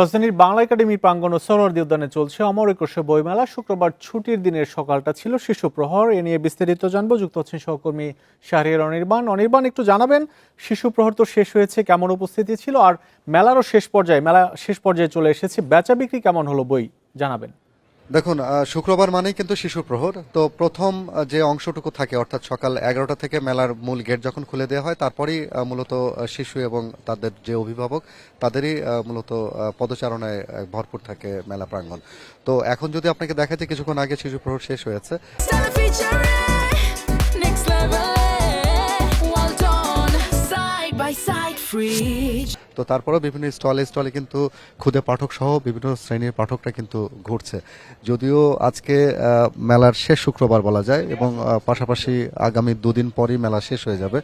রাজধানীর বাংলা একাডেমি প্রাঙ্গণ ও সোহরাওয়ার্দী উদ্যানে চলছে অমর একুশে বইমেলা। শুক্রবার ছুটির দিনের সকালটা ছিল শিশু প্রহর। এ নিয়ে বিস্তারিত জানবো, যুক্ত হচ্ছেন সহকর্মী শাহরিয়ার অনির্বাণ। একটু জানাবেন, শিশু প্রহর তো শেষ হয়েছে, কেমন উপস্থিতি ছিল, আর মেলা শেষ পর্যায়ে চলে এসেছে, বেচা বিক্রি কেমন হলো বই জানাবেন। দেখুন, শুক্রবার মানেই কিন্তু শিশু প্রহর। তো প্রথম যে অংশটুকু থাকে, অর্থাৎ সকাল 11টা থেকে মেলার মূল গেট যখন খুলে দেওয়া হয়, তারপরেই মূলত শিশু এবং তাদের যে অভিভাবক তাদেরই মূলত পদচারণায় ভরপুর থাকে মেলা প্রাঙ্গণ। তো এখন যদি আপনাকে দেখাতে, কিছুক্ষণ আগে শিশু প্রহর শেষ হয়েছে। তো তারপরেও বিভিন্ন স্টলে কিন্তু ক্ষুদে পাঠক সহ বিভিন্ন শ্রেণীর পাঠকরা কিন্তু ঘুরছে। যদিও আজকে মেলার শেষ শুক্রবার বলা যায়, এবং পাশাপাশি আগামী দুদিন পরই মেলা শেষ হয়ে যাবে।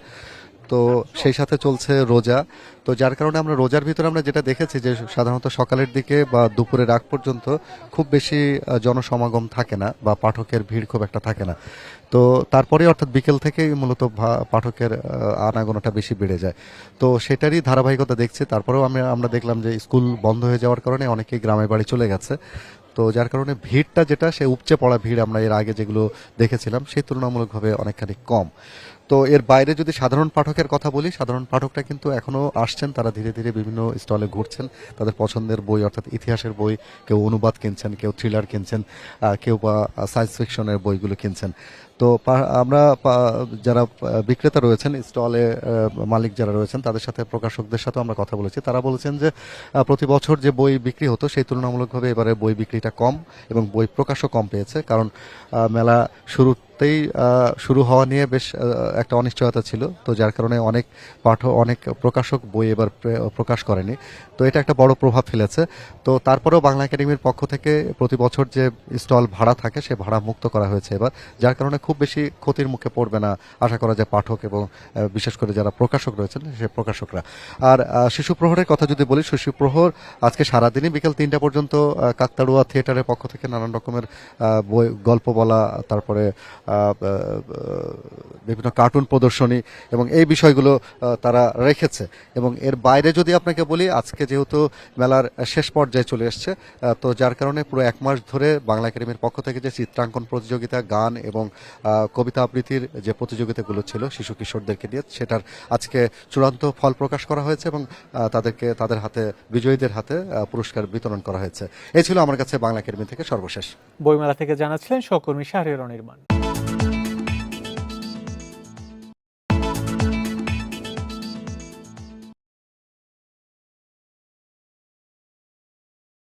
তো সেই সাথে চলছে রোজা। তো যার কারণে আমরা রোজার ভিতরে আমরা যেটা দেখেছি যে সাধারণত সকালের দিকে বা দুপুরের আগ পর্যন্ত খুব বেশি জনসমাগম থাকে না, বা পাঠকের ভিড় খুব একটা থাকে না। তো তারপরে অর্থাৎ বিকেল থেকেই মূলত পাঠকের আনাগোনাটা বেশি বেড়ে যায়। তো সেটারই ধারাবাহিকতা দেখছি। তারপরেও আমরা দেখলাম যে স্কুল বন্ধ হয়ে যাওয়ার কারণে অনেকেই গ্রামের বাড়ি চলে গেছে। তো যার কারণে ভিড়টা যেটা, সে উপচে পড়া ভিড় আমরা এর আগে যেগুলো দেখেছিলাম সেই তুলনামূলকভাবে অনেকখানি কম। তো এর বাইরে যদি সাধারণ পাঠকের কথা বলি, সাধারণ পাঠকরা কিন্তু এখনো আসছেন, তারা ধীরে ধীরে বিভিন্ন স্টলে ঘুরছেন, তাদের পছন্দের বই অর্থাৎ ইতিহাসের বই, কেউ অনুবাদ কিনছেন, কেউ থ্রিলার কিনছেন, কেউ বা সায়েন্স ফিকশনের বইগুলো কিনছেন। তো আমরা যারা বিক্রেতা রয়েছেন, স্টলে মালিক যারা রয়েছেন, তাদের সাথে প্রকাশকদের সাথে আমরা কথা বলেছি। তারা বলেছেন যে প্রতি বছর যে বই বিক্রি হতো সেই তুলনামূলকভাবে এবারে বই বিক্রিটা কম, এবং বই প্রকাশও কম পেয়েছে। কারণ মেলা শুরু হওয়া নিয়ে বেশ একটা অনিশ্চয়তা ছিল। তো যার কারণে অনেক প্রকাশক বই এবার প্রকাশ করেনি। তো এটা একটা বড় প্রভাব ফেলেছে। তো তারপরেও বাংলা একাডেমির পক্ষ থেকে প্রতি বছর যে স্টল ভাড়া থাকে, সে ভাড়া মুক্ত করা হয়েছে এবার, যার কারণে খুব বেশি ক্ষতির মুখে পড়বে না আশা করা যায় পাঠক, এবং বিশেষ করে যারা প্রকাশক রয়েছেন সে প্রকাশকরা। আর শিশু প্রহরের কথা যদি বলি, শিশু প্রহর আজকে সারাদিনই বিকেল 3টা পর্যন্ত কাকতাড়ুয়া থিয়েটারের পক্ষ থেকে নানান রকমের বই, গল্প বলা, তারপরে বিভিন্ন কার্টুন প্রদর্শনী এবং এই বিষয়গুলো তারা রেখেছে। এবং এর বাইরে যদি আপনাকে বলি, আজকে যেহেতু মেলার শেষ পর্যায়ে চলে এসছে, তো যার কারণে পুরো এক মাস ধরে বাংলা একাডেমির পক্ষ থেকে যে চিত্রাঙ্কন প্রতিযোগিতা, গান এবং কবিতা আবৃত্তির যে প্রতিযোগিতাগুলো ছিল শিশু কিশোরদেরকে নিয়ে, সেটার আজকে চূড়ান্ত ফল প্রকাশ করা হয়েছে, এবং তাদের হাতে, বিজয়ীদের হাতে পুরস্কার বিতরণ করা হয়েছে। এই ছিল আমার কাছে বাংলা একাডেমি থেকে সর্বশেষ। বইমেলা থেকে জানাচ্ছিলেন সহকর্মী শাহরিয়ার অনির্বাণ।